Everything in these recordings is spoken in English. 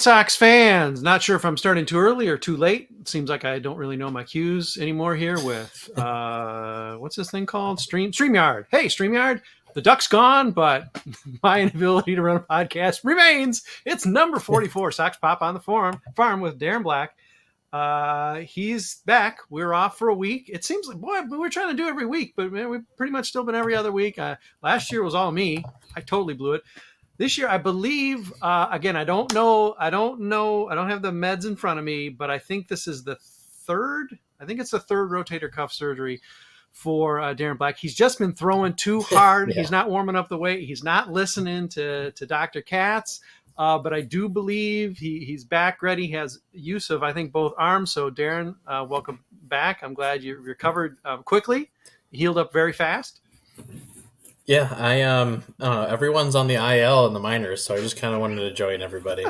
Sox fans, not sure if I'm starting too early or too late. It seems like I don't really know my cues anymore here with, what's this thing called? StreamYard. Hey, StreamYard, the duck's gone, but my inability to run a podcast remains. It's number 44, Sox Pop on the farm with Darren Black. He's back. We're off for a week. It seems like, boy, we're trying to do every week, but man, we've pretty much still been every other week. Last year was all me. I totally blew it. This year, I believe, again, I don't know. I don't have the meds in front of me, but I think this is the third. I think it's the third rotator cuff surgery for Darren Black. He's just been throwing too hard. Yeah. He's not warming up the weight. He's not listening to Dr. Katz. But I do believe he's back ready. He has use of, I think, both arms. So, Darren, welcome back. I'm glad you recovered quickly. Healed up very fast. Yeah, I don't know. Everyone's on the IL in the minors, so I just kind of wanted to join everybody.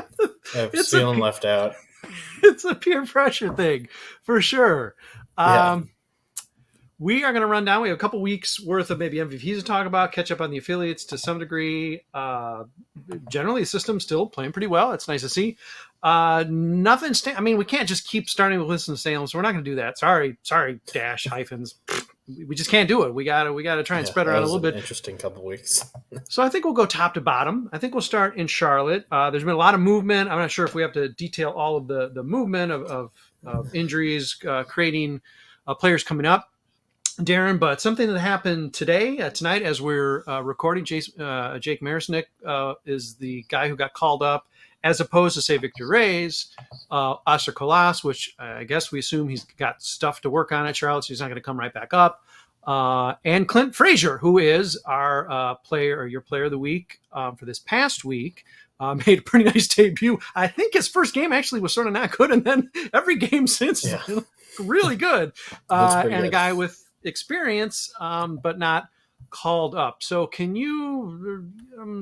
I was feeling left out. It's a peer pressure thing, for sure. We are going to run down. We have a couple weeks worth of maybe MVPs to talk about, catch up on the affiliates to some degree. Generally, the system's still playing pretty well. It's nice to see. Nothing. We can't just keep starting with Winston-Salem, so we're not going to do that. Sorry, dash hyphens. We just can't do it. We gotta try and spread it out a little bit. Interesting couple weeks. So I think we'll go top to bottom. I think we'll start in Charlotte. There's been a lot of movement. I'm not sure if we have to detail all of the movement of injuries, creating players coming up, Darren. But something that happened tonight, as we're recording, Jake Marisnick is the guy who got called up, as opposed to, say, Victor Reyes, Oscar Colás, which I guess we assume he's got stuff to work on at Charlotte, so he's not going to come right back up. And Clint Frazier, who is our your player of the week for this past week, made a pretty nice debut. I think his first game actually was sort of not good, and then every game since has been really good. And good. A guy with experience, but not called up. So can you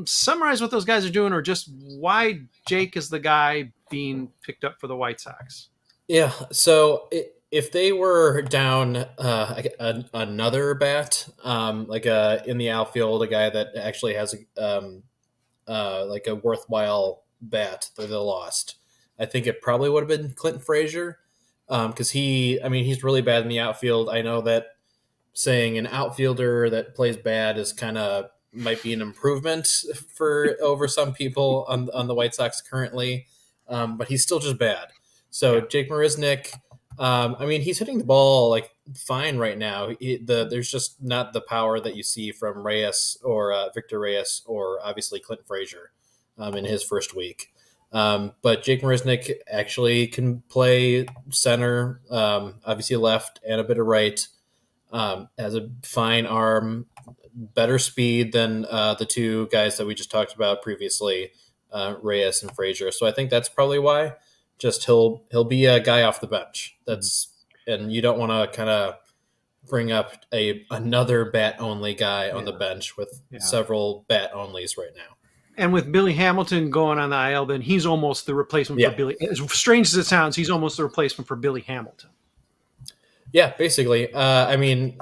summarize what those guys are doing, or just why Jake is the guy being picked up for the White Sox? Yeah. So if they were down another bat, in the outfield, a guy that actually has a worthwhile bat that they lost, I think it probably would have been Clint Frazier, because he's really bad in the outfield. I know that saying an outfielder that plays bad is kind of might be an improvement for over some people on the White Sox currently, but he's still just bad. So Jake Marisnick, he's hitting the ball fine right now. There's just not the power that you see from Reyes or Victor Reyes or obviously Clint Frazier in his first week. But Jake Marisnick actually can play center, obviously left and a bit of right. Has a fine arm, better speed than the two guys that we just talked about previously, Reyes and Frazier. So I think that's probably why. Just he'll be a guy off the bench. And you don't want to kind of bring up another bat only guy on the bench with several bat onlys right now. And with Billy Hamilton going on the IL, then he's almost the replacement for Billy. As strange as it sounds, he's almost the replacement for Billy Hamilton. Yeah, basically. Marisnick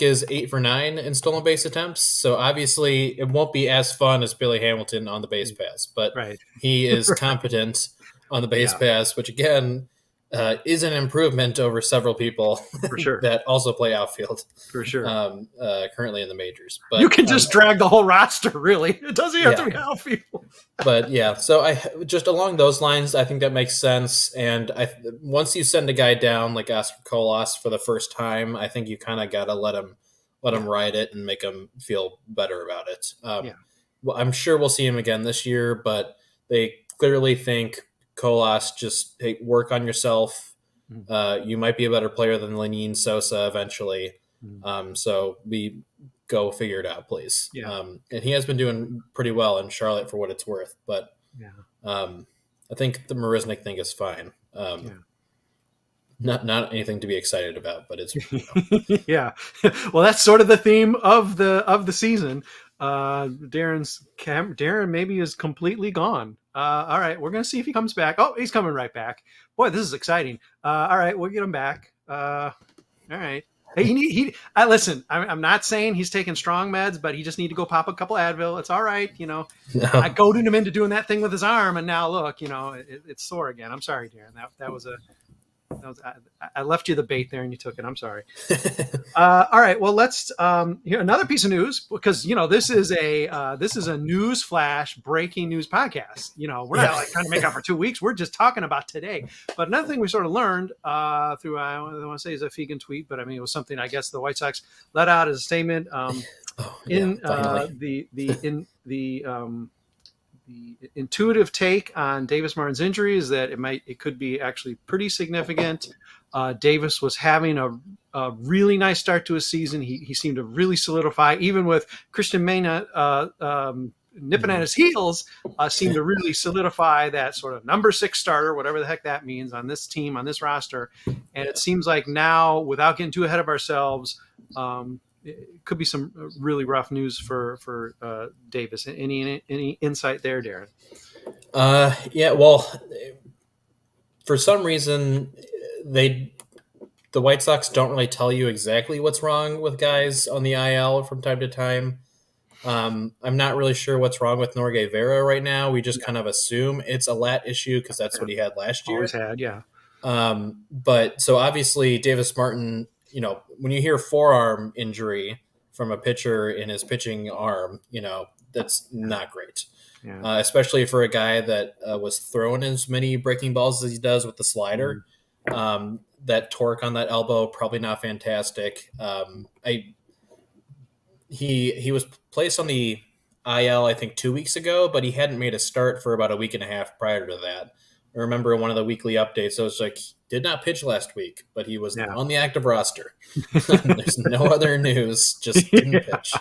is 8 for 9 in stolen base attempts, so obviously it won't be as fun as Billy Hamilton on the base pass, but he is competent on the base pass, which again is an improvement over several people for sure that also play outfield for sure. Currently in the majors, but you can just drag the whole roster. Really, it doesn't have to be outfield. But so I just along those lines, I think that makes sense. And once you send a guy down like Oscar Colás for the first time, I think you kind of got to let him ride it and make him feel better about it. Well, I'm sure we'll see him again this year, but they clearly think Colás, just work on yourself. You might be a better player than Lenin Sosa eventually. So we go figure it out, please. And he has been doing pretty well in Charlotte for what it's worth. But I think the Marisnick thing is fine. Not anything to be excited about, but it's Well, that's sort of the theme of the season. Darren maybe is completely gone. All right, we're gonna see if he comes back. Oh, he's coming right back. Boy, this is exciting. All right, we'll get him back. All right. Hey, listen. I'm not saying he's taking strong meds, but he just need to go pop a couple Advil. It's all right, I No. goaded him into doing that thing with his arm, and now look, it's sore again. I'm sorry, Darren. I left you the bait there, and you took it. I'm sorry. All right. Well, let's hear another piece of news, because this is a news flash breaking news podcast. We're not like trying to make up for 2 weeks. We're just talking about today. But another thing we sort of learned through, I don't want to say is a Fegan tweet, but I mean it was something I guess the White Sox let out as a statement the intuitive take on Davis Martin's injury is that it could be actually pretty significant. Davis was having a really nice start to his season. He seemed to really solidify, even with Cristian Mena nipping at his heels, seemed to really solidify that sort of number 6 starter, whatever the heck that means, on this team, on this roster. And it seems like now, without getting too ahead of ourselves, it could be some really rough news for Davis. Any insight there, Darren? Yeah. Well, for some reason, the White Sox don't really tell you exactly what's wrong with guys on the IL from time to time. I'm not really sure what's wrong with Norge Vera right now. We just kind of assume it's a lat issue because that's what he had last year. Always had, yeah. But so obviously Davis Martin, when you hear forearm injury from a pitcher in his pitching arm, that's not great. Yeah. Especially for a guy that was throwing as many breaking balls as he does with the slider. That torque on that elbow, probably not fantastic. He was placed on the IL, I think, 2 weeks ago, but he hadn't made a start for about a week and a half prior to that. I remember one of the weekly updates, it was like, did not pitch last week, but he was on the active roster. There's no other news, just didn't pitch.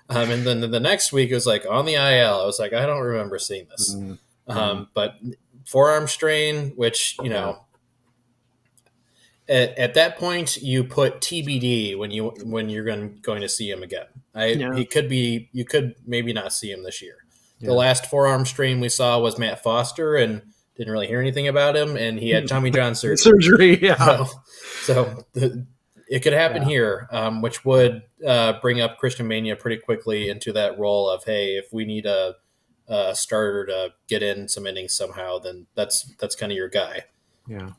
And then the next week, it was like, on the IL. I was like, I don't remember seeing this. But forearm strain, which, at that point, you put TBD when you're going to see him again. You could maybe not see him this year. Yeah. The last forearm strain we saw was Matt Foster, and didn't really hear anything about him, and he had Tommy John surgery. Yeah. So it could happen here, which would bring up Cristian Mena pretty quickly into that role of, hey, if we need a starter to get in some innings somehow, then that's kind of your guy. Yeah.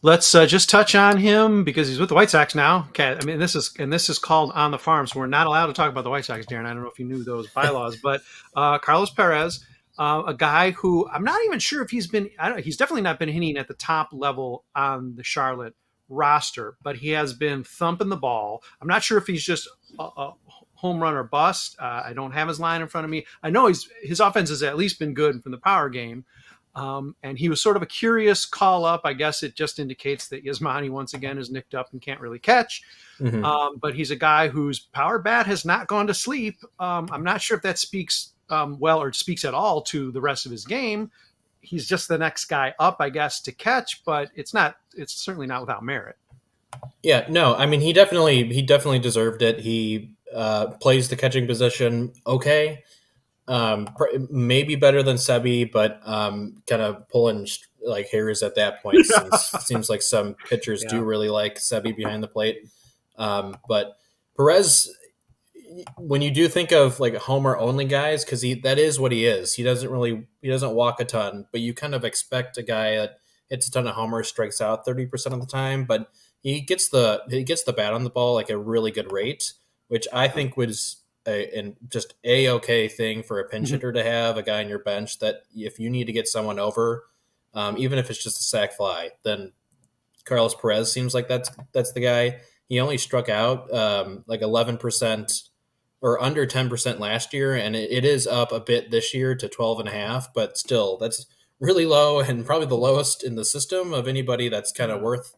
Let's just touch on him because he's with the White Sox now. Okay, I mean this is called On the Farm, so we're not allowed to talk about the White Sox, Darren. I don't know if you knew those bylaws, but Carlos Pérez, a guy who I'm not even sure if he's definitely not been hitting at the top level on the Charlotte roster, but he has been thumping the ball. I'm not sure if he's just a home run or bust. I don't have his line in front of me. I know his offense has at least been good from the power game. And he was sort of a curious call up. I guess it just indicates that Yasmani once again is nicked up and can't really catch. But he's a guy whose power bat has not gone to sleep. I'm not sure if that speaks well or speaks at all to the rest of his game. He's just the next guy up, I guess, to catch, but it's certainly not without merit. Yeah, no, I mean, he definitely deserved it. He plays the catching position okay. Maybe better than Sebi, but kind of pulling like hairs at that point. Since it seems like some pitchers do really like Sebi behind the plate. But Perez, when you do think of like homer only guys, because that is what he is. He doesn't walk a ton, but you kind of expect a guy that hits a ton of homers, strikes out 30% of the time, but he gets the bat on the ball like a really good rate, which I think was just a-okay thing for a pinch hitter to have, a guy on your bench that if you need to get someone over, even if it's just a sac fly, then Carlos Pérez seems like that's the guy. He only struck out like 11% or under 10% last year, and it is up a bit this year to 12.5, but still that's really low and probably the lowest in the system of anybody that's kind of worth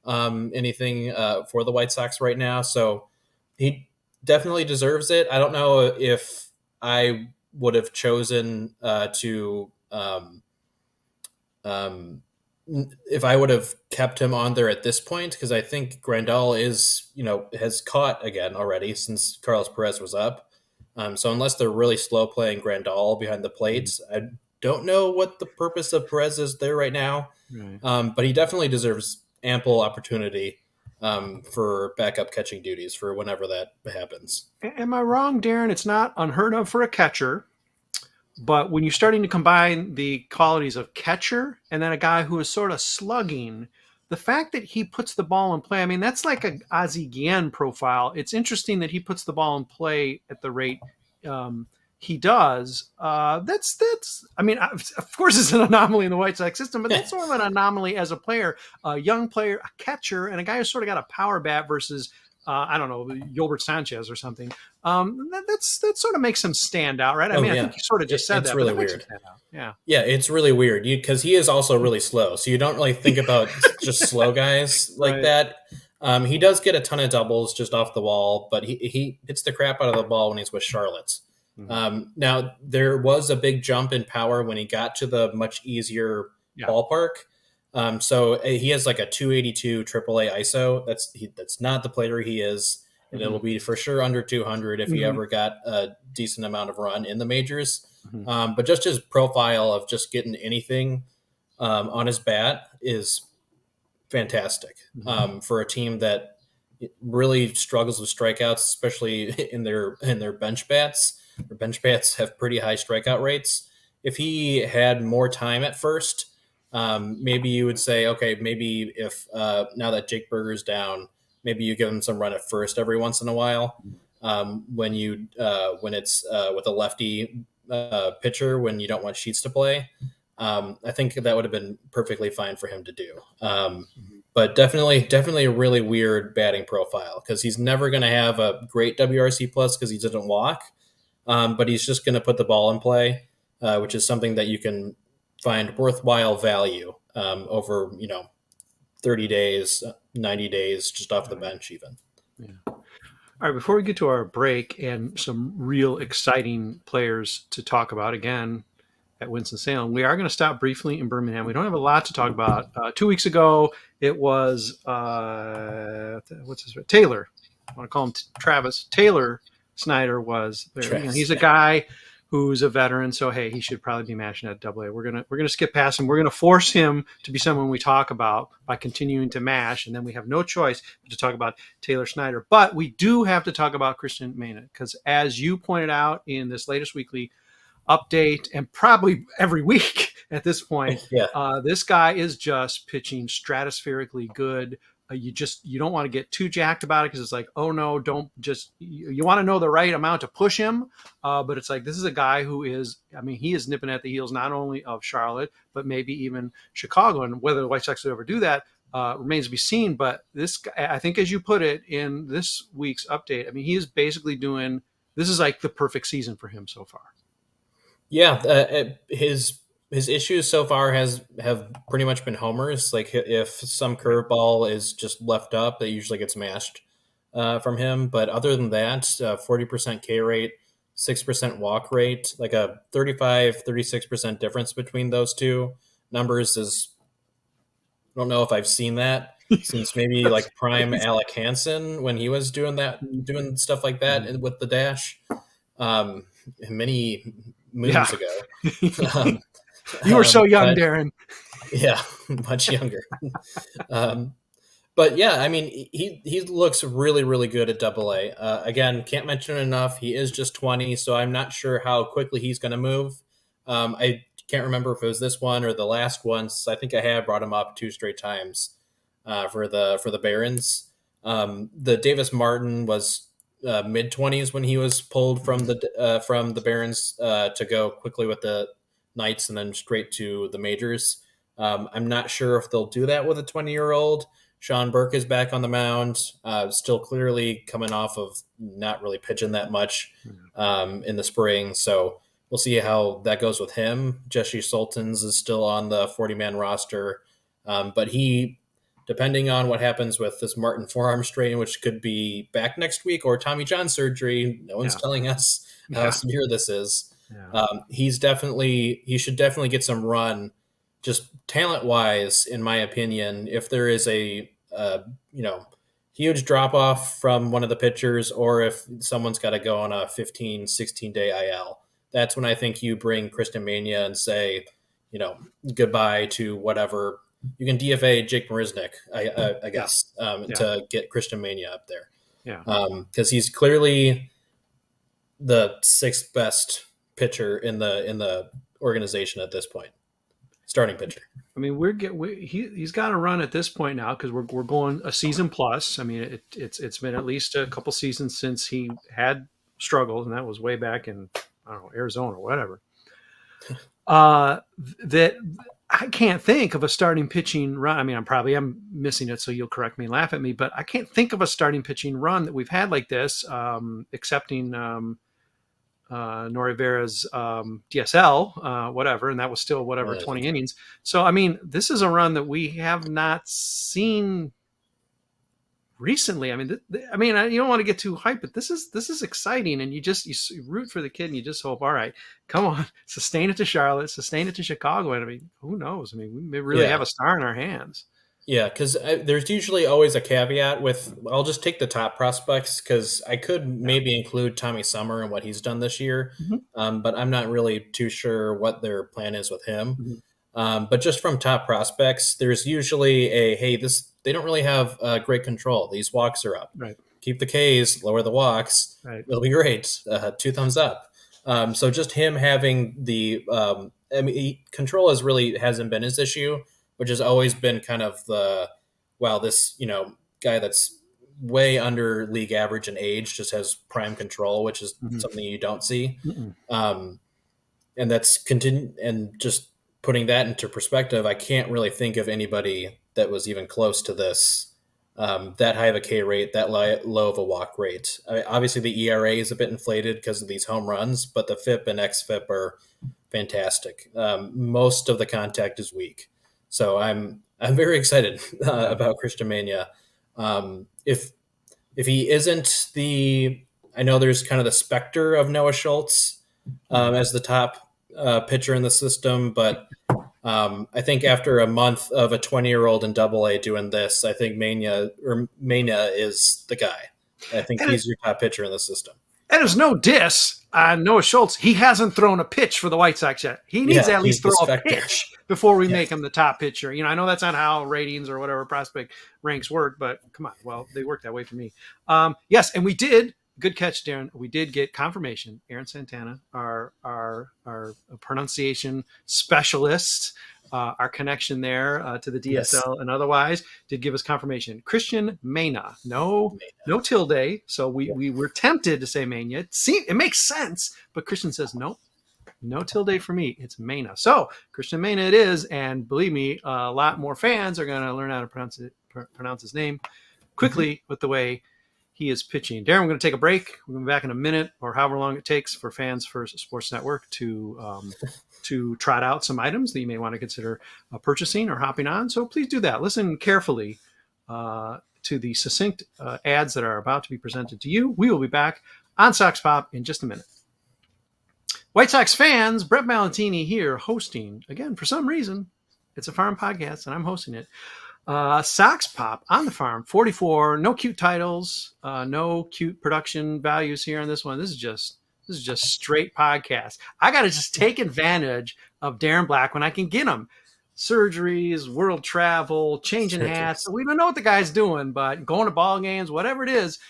anything for the White Sox right now. So he definitely deserves it. I don't know if I would have chosen if I would have kept him on there at this point, because I think Grandal has caught again already since Carlos Pérez was up. So unless they're really slow playing Grandal behind the plate, I don't know what the purpose of Pérez is there right now. Right. But he definitely deserves ample opportunity. for backup catching duties for whenever that happens. Am I wrong, Darren? It's not unheard of for a catcher, but when you're starting to combine the qualities of catcher and then a guy who is sort of slugging, the fact that he puts the ball in play, I mean, that's like a Ozzie Guillen profile. It's interesting that he puts the ball in play at the rate he does. That's. I mean, of course, it's an anomaly in the White Sox system, but that's sort of an anomaly as a player, a young player, a catcher, and a guy who's sort of got a power bat versus I don't know, Gilbert Sanchez or something. That sort of makes him stand out, right? I mean, I think you sort of just said it's that. really But that weird. Yeah. Yeah, it's really weird because he is also really slow. So you don't really think about just slow guys like Right. that. He does get a ton of doubles just off the wall, but he hits the crap out of the ball when he's with Charlotte. Mm-hmm. Now, there was a big jump in power when he got to the much easier Yeah. ballpark. So he has like a 282 AAA ISO. That's not the player he is, and Mm-hmm. it'll be for sure under 200 if he Mm-hmm. ever got a decent amount of run in the majors. Mm-hmm. But just his profile of just getting anything on his bat is fantastic for a team that really struggles with strikeouts, especially in their bench bats. Their bench bats have pretty high strikeout rates. If he had more time at first, maybe you would say, okay, maybe if now that Jake Berger's down, maybe you give him some run at first every once in a while. When it's with a lefty pitcher when you don't want Sheets to play, I think that would have been perfectly fine for him to do. But definitely a really weird batting profile because he's never going to have a great WRC plus because he doesn't walk, but he's just going to put the ball in play, which is something that you can find worthwhile value over 30 days, 90 days just off the bench even. Yeah. All right, before we get to our break and some real exciting players to talk about again at Winston-Salem, we are going to stop briefly in Birmingham. We don't have a lot to talk about. 2 weeks ago, it was what's his name? Taylor. I want to call him Travis. Taylor Snyder was there. He's a guy who's a veteran, so hey, he should probably be matching at AA. We're gonna skip past him. We're gonna force him to be someone we talk about by continuing to mash, and then we have no choice but to talk about Taylor Snyder. But we do have to talk about Cristian Mena because, as you pointed out in this latest weekly update, and probably every week at this point, this guy is just pitching stratospherically good. You don't want to get too jacked about it because it's like, oh no, don't just, you want to know the right amount to push him. But it's like, this is a guy who is, I mean, he is nipping at the heels not only of Charlotte, but maybe even Chicago. And whether the White Sox would ever do that remains to be seen. But this guy, I think, as you put it in this week's update, I mean, he is basically doing, this is like the perfect season for him so far. Yeah, his issues so far have pretty much been homers. Like if some curveball is just left up, that usually gets mashed from him. But other than that, 40% K rate, 6% walk rate, like a 36% difference between those two numbers is, I don't know if I've seen that since maybe like prime Alec Hansen when he was doing doing stuff like that with the dash many moons ago. You were so young, Darren. Yeah, much younger. But yeah, I mean, he looks really, really good at AA. Again, can't mention it enough. He is just 20, so I'm not sure how quickly he's going to move. I can't remember if it was this one or the last one. I think I had brought him up 2 straight times for the Barons. The Davis Martin was mid-20s when he was pulled from the Barons to go quickly with the Knights and then straight to the majors. I'm not sure if they'll do that with a 20-year-old. Sean Burke is back on the mound, still clearly coming off of not really pitching that much in the spring. So we'll see how that goes with him. Jesse Sultans is still on the 40-man roster, but he, depending on what happens with this Martin forearm strain, which could be back next week, or Tommy John surgery, no one's telling us how severe this is. He should definitely get some run, just talent-wise, in my opinion. If there is a huge drop-off from one of the pitchers, or if someone's got to go on a 15, 16-day IL, that's when I think you bring Cristian Mena and say, goodbye to whatever you can DFA Jake Marisnick, I Yeah, guess, yeah, to get Cristian Mena up there, yeah. because he's clearly the sixth best pitcher in the organization at this point, starting pitcher. I mean, he's got to run at this point now because we're going a season plus. I mean, it's been at least a couple seasons since he had struggled, and that was way back in, I don't know, Arizona or whatever. That I can't think of a starting pitching run. I mean, I'm missing it, so you'll correct me and laugh at me, but I can't think of a starting pitching run that we've had like this, excepting Nori Vera's DSL, whatever, and that was still whatever 20 innings. So I mean, this is a run that we have not seen recently. I mean, you don't want to get too hyped, but this is exciting, and you root for the kid, and you just hope, all right, come on, sustain it to Charlotte, sustain it to Chicago, and I mean, who knows? I mean, we may really have a star in our hands. Yeah, because there's usually always a caveat with, I'll just take the top prospects because I could maybe include Tommy Summer and what he's done this year, but I'm not really too sure what their plan is with him. But just from top prospects, there's usually they don't really have great control. These walks are up. Right. Keep the Ks, lower the walks. Right. It'll be great. 2 thumbs up. So just him having the control hasn't been his issue, which has always been kind of this guy that's way under league average in age just has prime control, which is something you don't see. And that's and just putting that into perspective, I can't really think of anybody that was even close to this, that high of a K rate, that low of a walk rate. I mean, obviously the ERA is a bit inflated because of these home runs, but the FIP and XFIP are fantastic. Most of the contact is weak. So I'm very excited about Cristian Mena. If he isn't I know there's kind of the specter of Noah Schultz as the top pitcher in the system, but I think after a month of a 20-year-old in Double-A doing this, I think Mena is the guy. I think he's your top pitcher in the system. And there's no diss on Noah Schultz. He hasn't thrown a pitch for the White Sox yet. He needs to at least throw a pitch before we make him the top pitcher. I know that's not how ratings or whatever prospect ranks work, but come on. Well, they work that way for me. Yes, and we did. Good catch, Darren. We did get confirmation. Aaron Santana, our pronunciation specialist, our connection there to the DSL and otherwise, did give us confirmation. Cristian Mena, no tilde. So we were tempted to say Mena. It makes sense, but Cristian says no tilde for me. It's Mena. So Cristian Mena it is, and believe me, a lot more fans are going to learn how to pronounce his name quickly with the way he is pitching. Darren, we're going to take a break. We're going to be back in a minute or however long it takes for Fans First Sports Network to trot out some items that you may want to consider purchasing or hopping on. So please do that. Listen carefully to the succinct ads that are about to be presented to you. We will be back on Sox Pop in just a minute. White Sox fans, Brett Valentini here hosting, again, for some reason, it's a farm podcast and I'm hosting it. Sox Pop on the farm, 44, no cute titles, no cute production values here on this one. This is just straight podcast. I got to just take advantage of Darren Black when I can get him. Surgeries, world travel, changing hats. We don't know what the guy's doing, but going to ball games, whatever it is,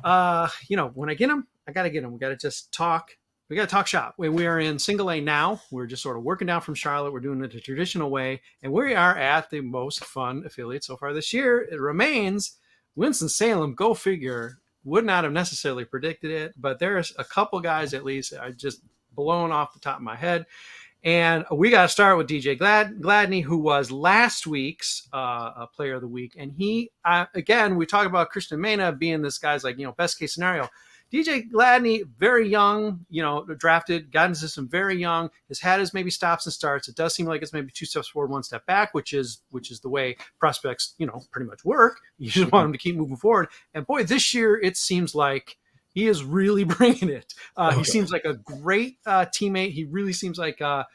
when I get him, I got to get him. We got to just talk. We got to talk shop. We are in Single A now. We're just sort of working down from Charlotte. We're doing it the traditional way. And we are at the most fun affiliate so far this year. It remains Winston-Salem. Go figure. Would not have necessarily predicted it, but there's a couple guys at least are just blown off the top of my head. And we got to start with DJ Gladney, who was last week's player of the week. And he, again, we talk about Cristian Mena being this guy's best case scenario. DJ Gladney, very young, drafted, got into the system very young, has had his maybe stops and starts. It does seem like it's maybe 2 steps forward, 1 step back, which is the way prospects, pretty much work. You just want them to keep moving forward. And boy, this year, it seems like he is really bringing it. He seems like a great teammate. He really seems like, I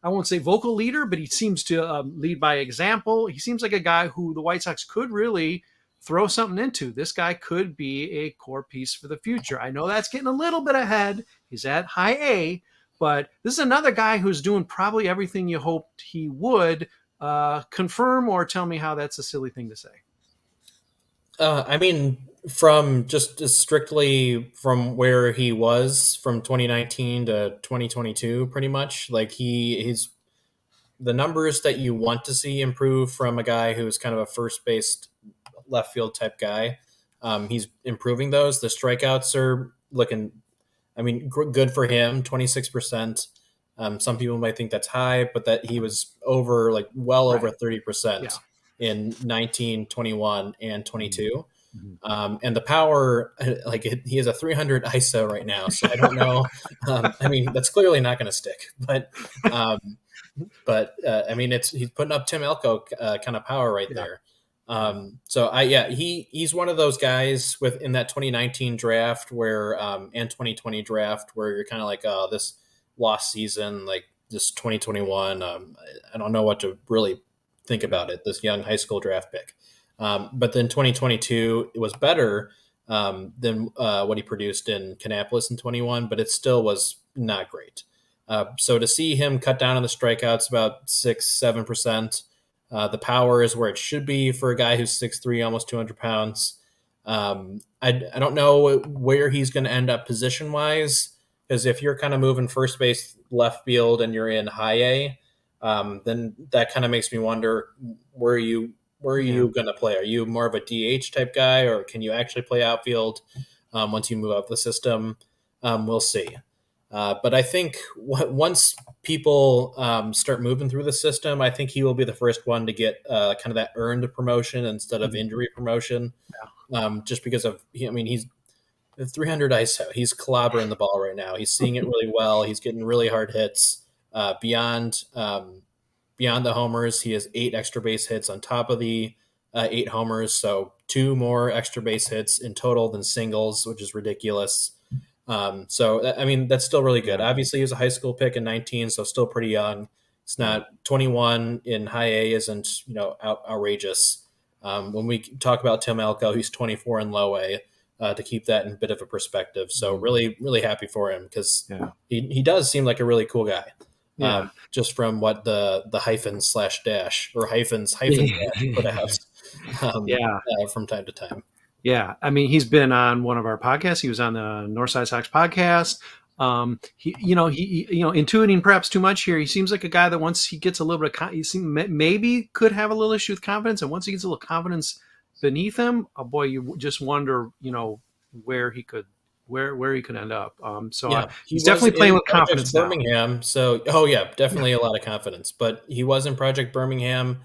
won't say vocal leader, but he seems to lead by example. He seems like a guy who the White Sox could really throw something into. This guy could be a core piece for the future. I know that's getting a little bit ahead. He's at high A, but this is another guy who's doing probably everything you hoped he would confirm or tell me how that's a silly thing to say. I mean, from just strictly from where he was from 2019 to 2022, pretty much like he's the numbers that you want to see improve from a guy who's kind of a first based left field type guy. He's improving those. The strikeouts are looking, I mean, good for him, 26%. Some people might think that's high, but that he was over like well over 30% in 19, 21, and 22. And the power, like he has a 300 ISO right now, so I don't know. I mean, that's clearly not going to stick, but I mean, he's putting up Tim Elko kind of power right there. So he's one of those guys in that 2019 draft where and 2020 draft where you're kind of like, oh, this lost season, like this 2021. I don't know what to really think about it. This young high school draft pick. But then 2022, it was better than what he produced in Kannapolis in 21, but it still was not great. So to see him cut down on the strikeouts about 6-7%, the power is where it should be for a guy who's 6'3", almost 200 pounds. I don't know where he's going to end up position wise, because if you're kind of moving first base, left field, and you're in high A, then that kind of makes me wonder where are you going to play? Are you more of a DH type guy, or can you actually play outfield once you move up the system? We'll see. But I think once people start moving through the system, I think he will be the first one to get kind of that earned promotion instead of injury promotion. Just because of, I mean, he's 300 ISO. He's clobbering the ball right now. He's seeing it really well. He's getting really hard hits. Beyond the homers, he has 8 extra base hits on top of the 8 homers. So 2 more extra base hits in total than singles, which is ridiculous. So, I mean, that's still really good. Obviously, he was a high school pick in 19, so still pretty young. It's not 21 in high A isn't, outrageous. When we talk about Tim Elko, he's 24 in low A, to keep that in a bit of a perspective. So really, really happy for him because he does seem like a really cool guy. Just from what the hyphens/dash or hyphens dash put out from time to time. Yeah, I mean, he's been on one of our podcasts. He was on the Northside Sox podcast. He intuiting perhaps too much here. He seems like a guy that once he gets a little bit, maybe could have a little issue with confidence, and once he gets a little confidence beneath him, oh boy, you just wonder, where he could end up. He's definitely playing with confidence now. Birmingham. So, definitely a lot of confidence. But he was in Project Birmingham.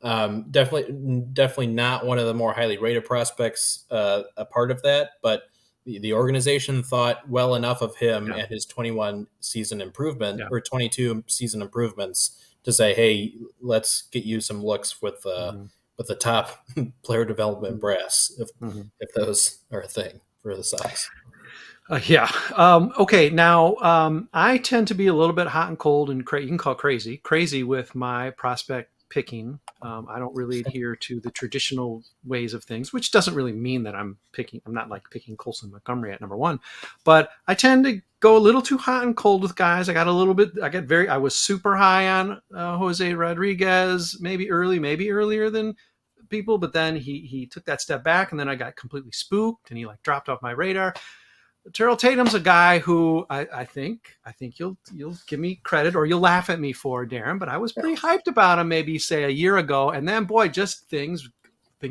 Definitely not one of the more highly rated prospects, a part of that, but the organization thought well enough of him and his 21 season improvement or 22 season improvements to say, hey, let's get you some looks with the top player development brass, if those are a thing for the Sox. Okay. Now, I tend to be a little bit hot and cold and you can call crazy with my prospect picking. I don't really adhere to the traditional ways of things, which doesn't really mean that I'm not like picking Colson Montgomery at number 1, but I tend to go a little too hot and cold with guys. I was super high on Jose Rodriguez, maybe earlier than people, but then he took that step back and then I got completely spooked and he dropped off my radar. Terrell Tatum's a guy who I think you'll give me credit or you'll laugh at me for, Darren, but I was pretty hyped about him maybe say a year ago, and then boy, just things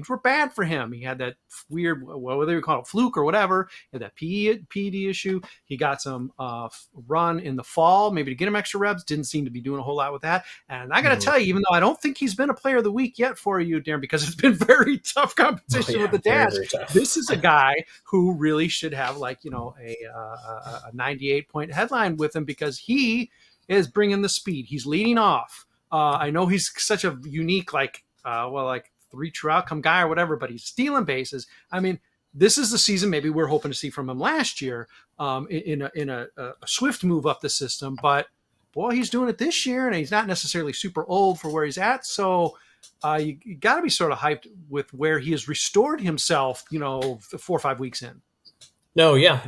were bad for him. He had that weird, whether you call it fluke or whatever, he had that PED issue. He got some run in the fall, maybe to get him extra reps. Didn't seem to be doing a whole lot with that. And I got to tell you, even though I don't think he's been a player of the week yet for you, Darren, because it's been very tough competition with the Dash. This is a guy who really should have a 98-point headline with him because he is bringing the speed. He's leading off. I know he's such a unique, 3 true outcome guy or whatever, but he's stealing bases. I mean, this is the season maybe we're hoping to see from him last year in a swift move up the system. But boy, he's doing it this year, and he's not necessarily super old for where he's at. So you got to be sort of hyped with where he has restored himself, 4 or 5 weeks in. No, yeah.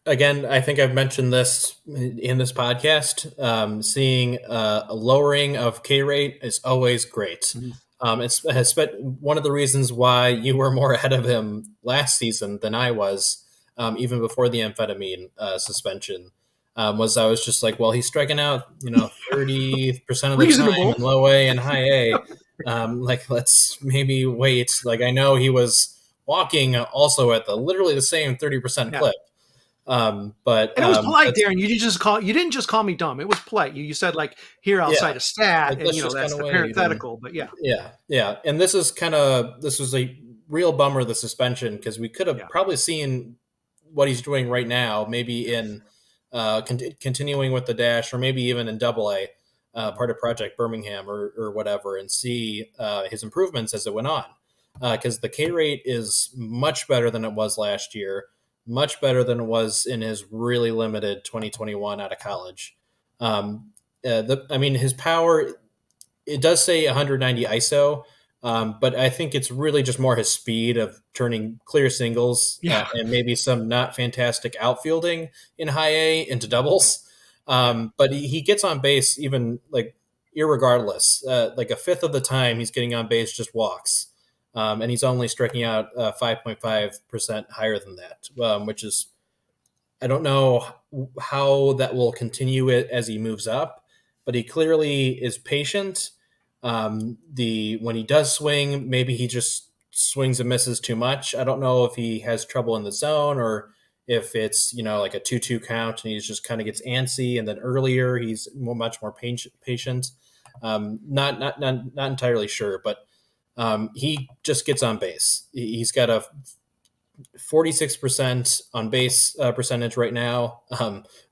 again, I think I've mentioned this in this podcast. Seeing a lowering of K rate is always great. Mhm. It's been one of the reasons why you were more ahead of him last season than I was, even before the amphetamine suspension. Was I was just like, well, he's striking out, 30% of the time Reasonable. in low A and high A. Like, let's maybe wait. Like, I know he was walking also at literally the same 30% Yeah. clip. But And it was polite, that's Darren. You didn't just call me dumb. It was polite. You said like, here, I'll yeah. cite a stat, Like, and let's just kind that's of the wait and parenthetical. But yeah, yeah. And this was a real bummer, the suspension, because we could have yeah. probably seen what he's doing right now, maybe in continuing with the dash, or maybe even in Double A, part of Project Birmingham or whatever, and see his improvements as it went on. Because the K rate is much better than it was last year, much better than it was in his really limited 2021 out of college. I mean, his power, it does say 190 ISO, but I think it's really just more his speed of turning clear singles Yeah. and maybe some not fantastic outfielding in high A into doubles. Yeah. But he gets on base even like irregardless. Like a fifth of the time he's getting on base just walks. And he's only striking out 5.5% higher than that, which is, I don't know how that will continue it as he moves up, but he clearly is patient. The when he does swing, maybe he just swings and misses too much. I don't know if he has trouble in the zone or if it's like a 2-2 count and he just kind of gets antsy. And then earlier he's much more patient. Not entirely sure, but he just gets on base. He's got a 46% on base percentage right now,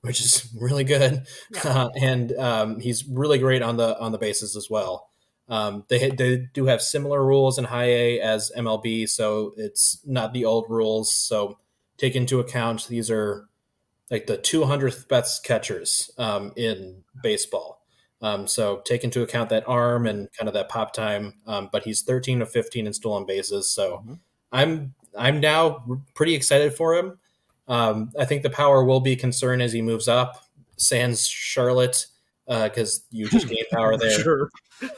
which is really good, Yeah. and he's really great on the bases as well. They do have similar rules in high A as MLB, so it's not the old rules. So take into account these are like the 200th best catchers in baseball. So take into account that arm and kind of that pop time. But he's 13 of 15 and still on bases. So Mhm. I'm now pretty excited for him. I think the power will be a concern as he moves up. Sans Charlotte, because you just gain power there. Sure.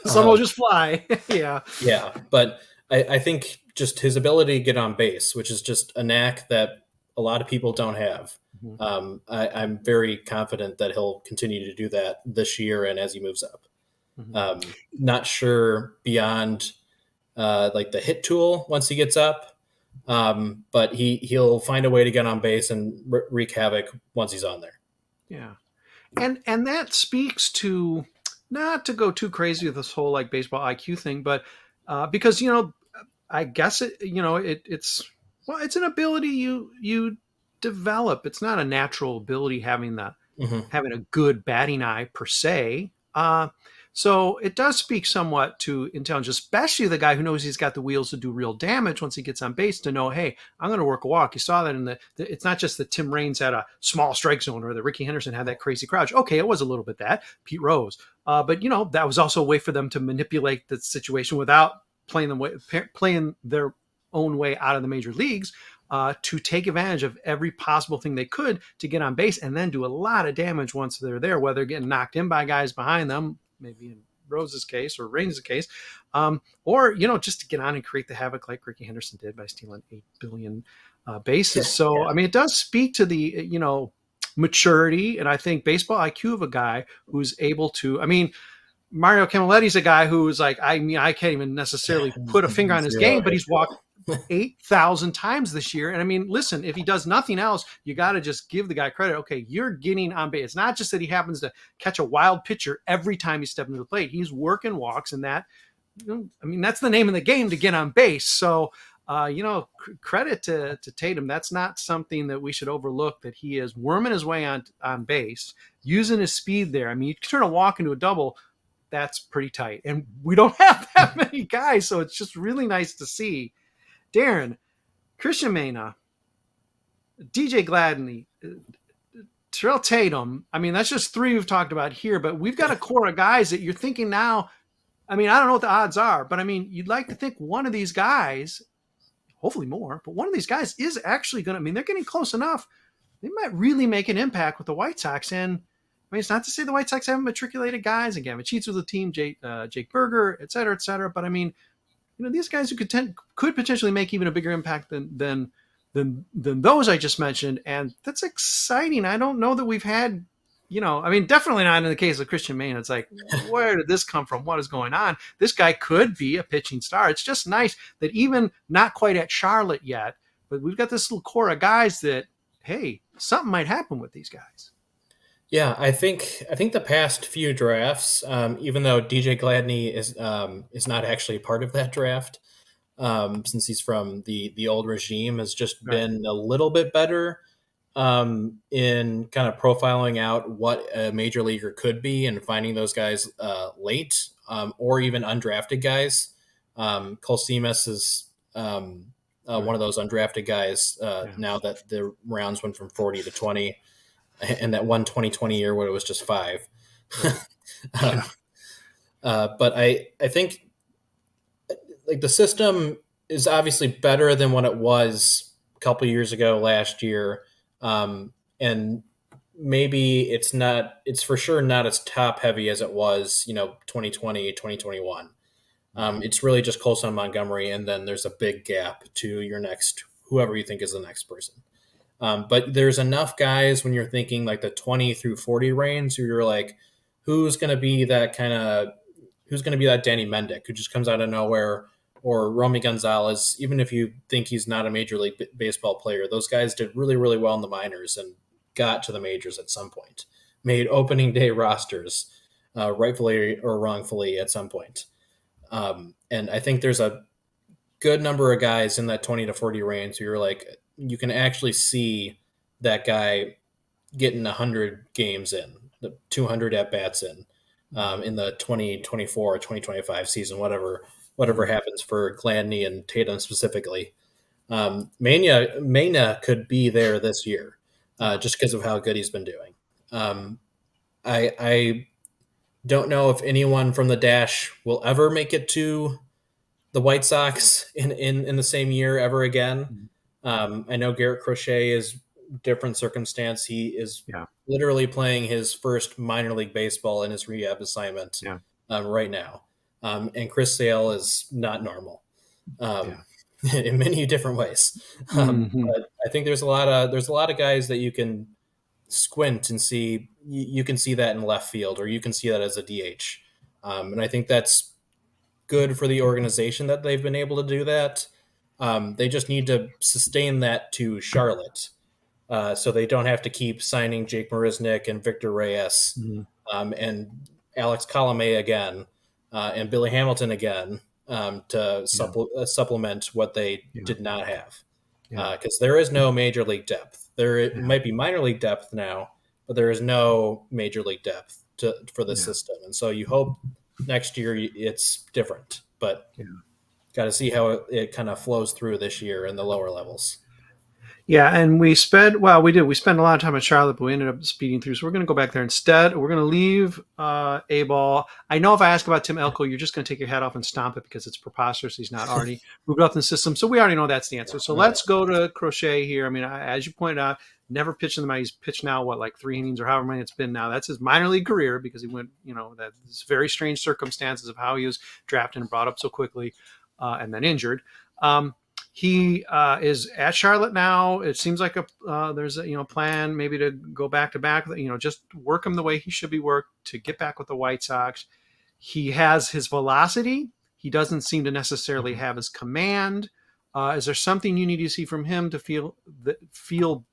Some will Um, just fly. Yeah. yeah, but I think just his ability to get on base, which is just a knack that a lot of people don't have. Mhm. I'm very confident that he'll continue to do that this year and as he moves up. Mhm. Not sure beyond like the hit tool once he gets up, but he'll find a way to get on base and wreak havoc once he's on there. Yeah. And that speaks to, not to go too crazy with this whole like baseball IQ thing, but because I guess it's well, it's an ability you develop. It's not a natural ability Mm-hmm. having a good batting eye per se. So it does speak somewhat to intelligence, especially the guy who knows he's got the wheels to do real damage once he gets on base, to know, hey, I'm going to work a walk. You saw that in it's not just that Tim Raines had a small strike zone or that Ricky Henderson had that crazy crouch. Okay, it was a little bit that. Pete Rose. But, that was also a way for them to manipulate the situation without playing their own way out of the major leagues. To take advantage of every possible thing they could to get on base and then do a lot of damage once they're there, whether getting knocked in by guys behind them, maybe in Rose's case or Raines' case, or just to get on and create the havoc like Ricky Henderson did by stealing 8 billion bases. So, Yeah. I mean, it does speak to the maturity and I think baseball IQ of a guy who's able to. I mean, Mario Camilletti's a guy who's like, I mean, I can't even necessarily put a finger on his Zero game, but hit he's walked tool. 8,000 times this year. And I mean, listen, if he does nothing else, you got to just give the guy credit. Okay, you're getting on base. It's not just that he happens to catch a wild pitcher every time he steps into the plate. He's working walks, and that, I mean, that's the name of the game, to get on base. So, credit to Tatum. That's not something that we should overlook, that he is worming his way on base, using his speed there. I mean, you can turn a walk into a double. That's pretty tight. And we don't have that many guys. So it's just really nice to see. Darren, Cristian Mena, DJ Gladney, Terrell Tatum. I mean, that's just three we've talked about here, but we've got a core of guys that you're thinking now. I mean, I don't know what the odds are, but I mean, you'd like to think one of these guys, hopefully more, but one of these guys is actually going to, I mean, they're getting close enough. they might really make an impact with the White Sox. And I mean, it's not to say the White Sox haven't matriculated guys again. It cheats with the team, Jake Berger, et cetera, et cetera. But I mean, these guys who could potentially make even a bigger impact than those I just mentioned, and that's exciting. I don't know that we've had, I mean, definitely not in the case of Cristian Mena. It's like, where did this come from? What is going on? This guy could be a pitching star. It's just nice that even not quite at Charlotte yet, but we've got this little core of guys that, hey, something might happen with these guys. Yeah, I think the past few drafts, even though DJ Gladney is not actually part of that draft, since he's from the old regime, has just been a little bit better in kind of profiling out what a major leaguer could be and finding those guys late, or even undrafted guys. Cole Seamus is one of those undrafted guys now that the rounds went from 40 to 20. And that one 2020 year where it was just 5. But I think like the system is obviously better than what it was a couple years ago last year. And maybe it's for sure not as top heavy as it was, 2020, 2021. It's really just Colson Montgomery. And then there's a big gap to your next, whoever you think is the next person. But there's enough guys when you're thinking like the 20 through 40 range who you're like, who's going to be that Danny Mendick who just comes out of nowhere, or Romy Gonzalez, even if you think he's not a major league baseball player. Those guys did really, really well in the minors and got to the majors at some point, made opening day rosters, rightfully or wrongfully at some point. And I think there's a good number of guys in that 20 to 40 range who you're like, you can actually see that guy getting 100 games in, the 200 at-bats in the 2024 or 2025 season, whatever happens for Gladney and Tatum specifically. Mena could be there this year just because of how good he's been doing. I don't know if anyone from the Dash will ever make it to the White Sox in the same year ever again. I know Garrett Crochet is different circumstance. He is literally playing his first minor league baseball in his rehab assignment right now. And Chris Sale is not normal in many different ways. But I think there's a lot of guys that you can squint and see. You can see that in left field, or you can see that as a DH. And I think that's good for the organization that they've been able to do that. They just need to sustain that to Charlotte, so they don't have to keep signing Jake Marisnick and Victor Reyes and Alex Colomé again and Billy Hamilton again to supplement what they did not have. Because there is no major league depth. There might be minor league depth now, but there is no major league depth for the system. And so you hope next year it's different, but got to see how it kind of flows through this year in the lower levels. Yeah, and we spent a lot of time at Charlotte, but we ended up speeding through. So we're going to go back there instead. We're going to leave A-ball. I know if I ask about Tim Elko, you're just going to take your head off and stomp it because it's preposterous. He's not already moved up in the system. So we already know that's the answer. So let's go to Crochet here. I mean, as you pointed out, never pitched in the minor. He's pitched now, like 3 innings or however many it's been now. That's his minor league career because he went, that's very strange circumstances of how he was drafted and brought up so quickly and then injured. He is at Charlotte now. It seems like there's a plan maybe to go back to back. Just work him the way he should be worked to get back with the White Sox. He has his velocity. He doesn't seem to necessarily have his command. Is there something you need to see from him to feel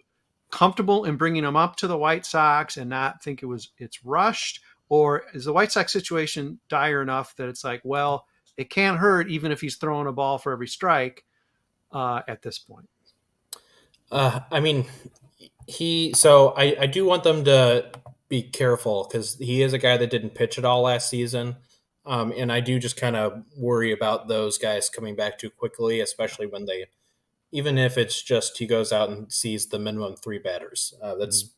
comfortable in bringing him up to the White Sox and not think it's rushed? Or is the White Sox situation dire enough that it's like, well, it can't hurt even if he's throwing a ball for every strike? At this point, I mean, I do want them to be careful because he is a guy that didn't pitch at all last season, and I do just kind of worry about those guys coming back too quickly, especially when even if it's just he goes out and sees the minimum 3 batters. That's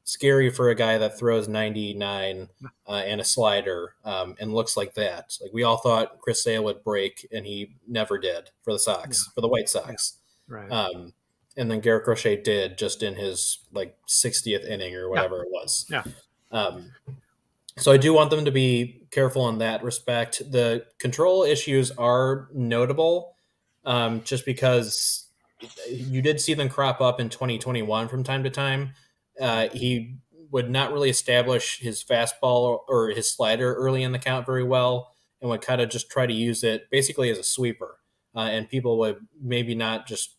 scary for a guy that throws 99 and a slider and looks like that. Like we all thought Chris Sale would break, and he never did for the Sox, for the White Sox. Right. and then Garrett Crochet did just in his like 60th inning or Yeah, whatever it was. yeah, Um, so I do want them to be careful in that respect. The control issues are notable, just because you did see them crop up in 2021 from time to time. He would not really establish his fastball or his slider early in the count very well, and would kind of just try to use it basically as a sweeper. And people would maybe not just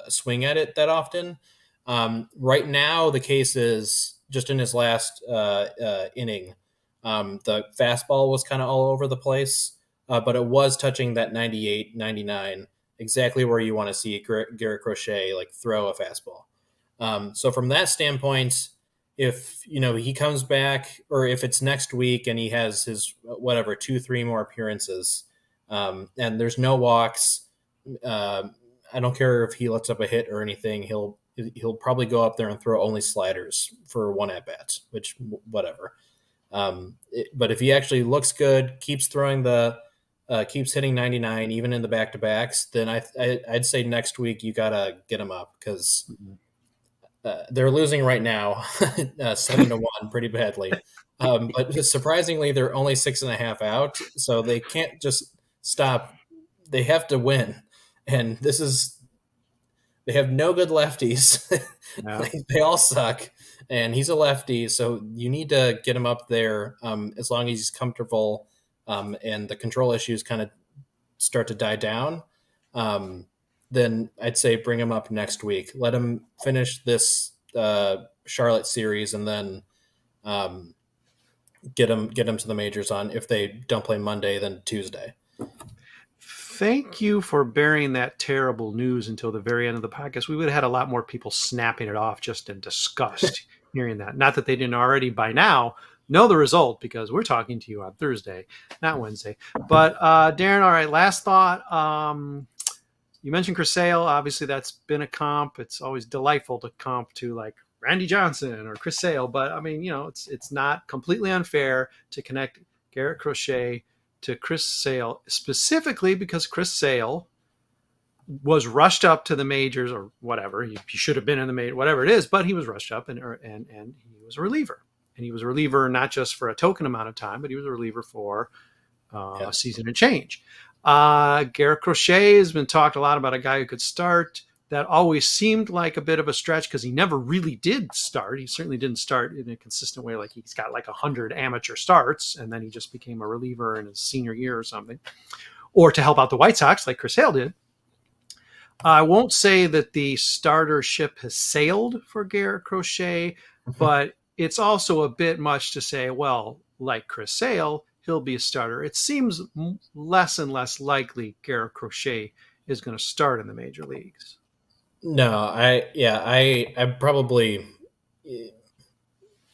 swing at it that often. Right now, the case is just in his last inning, the fastball was kind of all over the place, but it was touching that 98, 99, exactly where you want to see Garrett Crochet like throw a fastball. So from that standpoint, if he comes back, or if it's next week and he has his whatever 2-3 more appearances, and there's no walks, uh, I don't care if he lets up a hit or anything. He'll probably go up there and throw only sliders for one at bat, which whatever. But if he actually looks good, keeps throwing keeps hitting 99 even in the back to backs, then I'd say next week you gotta get him up, because they're losing right now, 7-1, pretty badly. But surprisingly, they're only 6.5 out, so they can't just stop. They have to win, and they have no good lefties. yeah. They all suck, and he's a lefty, so you need to get him up there, as long as he's comfortable, and the control issues kind of start to die down. Then I'd say bring him up next week. Let him finish this Charlotte series, and then get him to the majors on. If they don't play Monday, then Tuesday. Thank you for bearing that terrible news until the very end of the podcast. We would have had a lot more people snapping it off just in disgust hearing that. Not that they didn't already by now know the result, because we're talking to you on Thursday, not Wednesday. But Darren, all right, last thought. You mentioned Chris Sale. Obviously, that's been a comp. It's always delightful to comp to like Randy Johnson or Chris Sale. But I mean, it's not completely unfair to connect Garrett Crochet to Chris Sale, specifically because Chris Sale was rushed up to the majors or whatever. He should have been in the major, whatever it is, but he was rushed up, and he was a reliever. And he was a reliever not just for a token amount of time, but he was a reliever for a season and change. Garrett Crochet has been talked a lot about, a guy who could start. That always seemed like a bit of a stretch because he never really did start. He certainly didn't start in a consistent way. Like he's got like 100 amateur starts, and then he just became a reliever in his senior year or something, or to help out the White Sox like Chris Sale did. I won't say that the starter ship has sailed for Garrett Crochet, but it's also a bit much to say, well, like Chris Sale, he'll be a starter. It seems less and less likely Garrett Crochet is going to start in the major leagues. No, I probably,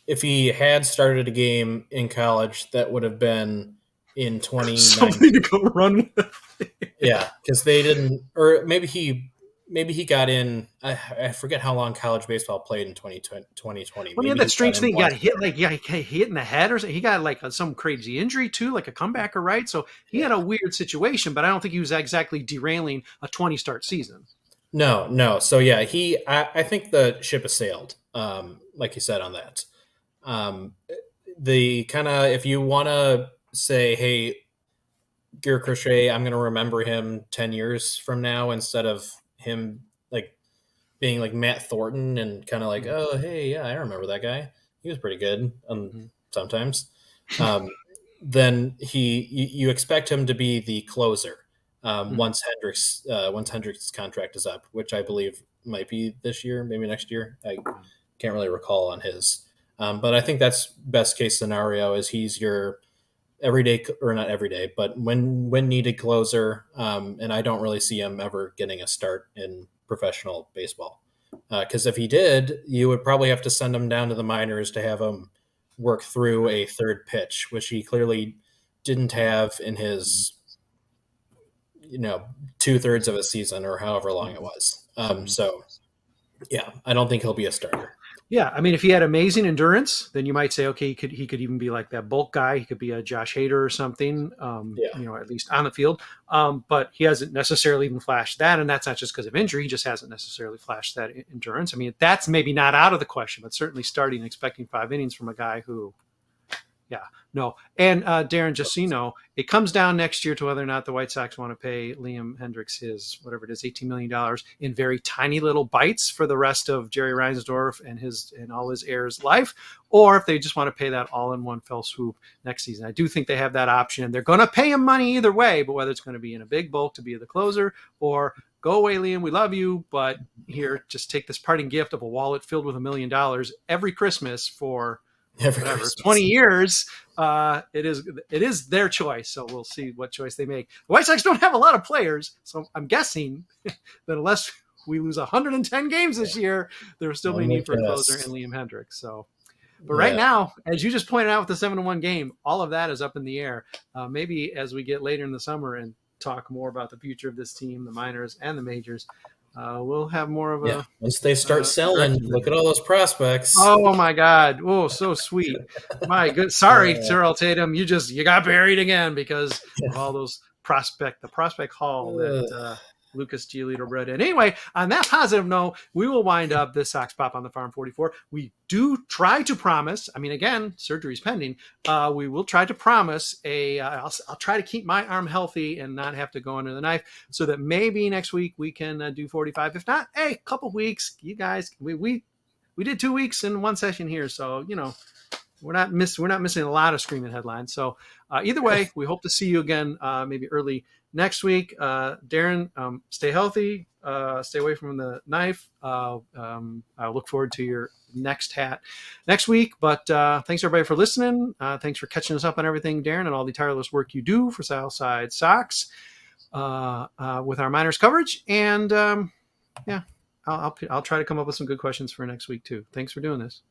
if he had started a game in college, that would have been in 2019. Something to go run with. Yeah, because they didn't, or maybe he got in. I forget how long college baseball played in 2020. Well, he had that strange thing. He got hit, like hit in the head, or something. He got like some crazy injury too, like a comebacker, right? So he had a weird situation, but I don't think he was exactly derailing a 20 start season. No. So yeah, I think the ship has sailed. Like you said on that. The kind of, if you want to say, hey, Garrett Crochet, I'm going to remember him 10 years from now, instead of him like being like Matt Thornton and kind of like, oh, hey, yeah, I remember that guy. He was pretty good sometimes. Then you expect him to be the closer once Hendrick's contract is up, which I believe might be this year, maybe next year. I can't really recall on his. But I think that's best case scenario, is he's your everyday, or not everyday, but when needed closer. And I don't really see him ever getting a start in professional baseball. Because if he did, you would probably have to send him down to the minors to have him work through a third pitch, which he clearly didn't have in his, 2/3 of a season or however long it was. So yeah, I don't think he'll be a starter. Yeah, I mean, if he had amazing endurance, then you might say, okay, he could even be like that bulk guy. He could be a Josh Hader or something, Yeah. at least on the field. But he hasn't necessarily even flashed that, and that's not just because of injury. He just hasn't necessarily flashed that endurance. I mean, that's maybe not out of the question, but certainly starting expecting 5 innings from a guy who, yeah, no. And Darren, just so you know, it comes down next year to whether or not the White Sox want to pay Liam Hendricks his, whatever it is, $18 million in very tiny little bites for the rest of Jerry Reinsdorf and all his heirs' life, or if they just want to pay that all in one fell swoop next season. I do think they have that option. They're going to pay him money either way, but whether it's going to be in a big bulk to be the closer or go away, Liam, we love you, but here, just take this parting gift of a wallet filled with $1 million every Christmas for whatever, 20 years, it is their choice. So we'll see what choice they make. The White Sox don't have a lot of players, so I'm guessing that unless we lose 110 games this year, there will still be need for a closer and Liam Hendricks. So, but right now, as you just pointed out with the 7-1 game, all of that is up in the air. Maybe as we get later in the summer and talk more about the future of this team, the minors and the majors, we'll have more of a once they start selling. Look at all those prospects. Oh my God! Oh, so sweet. My good. Sorry, Terrell Tatum. You got buried again because of all those the prospect haul that Lucas Giolito bred in. Anyway, on that positive note, we will wind up this Sox Pop on the Farm 44. We do try to promise. I mean, again, surgery's pending. We will try to promise I'll try to keep my arm healthy and not have to go under the knife, so that maybe next week we can do 45. If not, hey, a couple weeks. You guys, we did 2 weeks in one session here, so we're not missing a lot of screaming headlines. So either way, we hope to see you again maybe early next week. Darren, stay healthy, stay away from the knife. I look forward to your next hat next week. But thanks everybody for listening. Thanks for catching us up on everything, Darren, and all the tireless work you do for Southside Sox with our minors coverage. And I'll try to come up with some good questions for next week too. Thanks for doing this.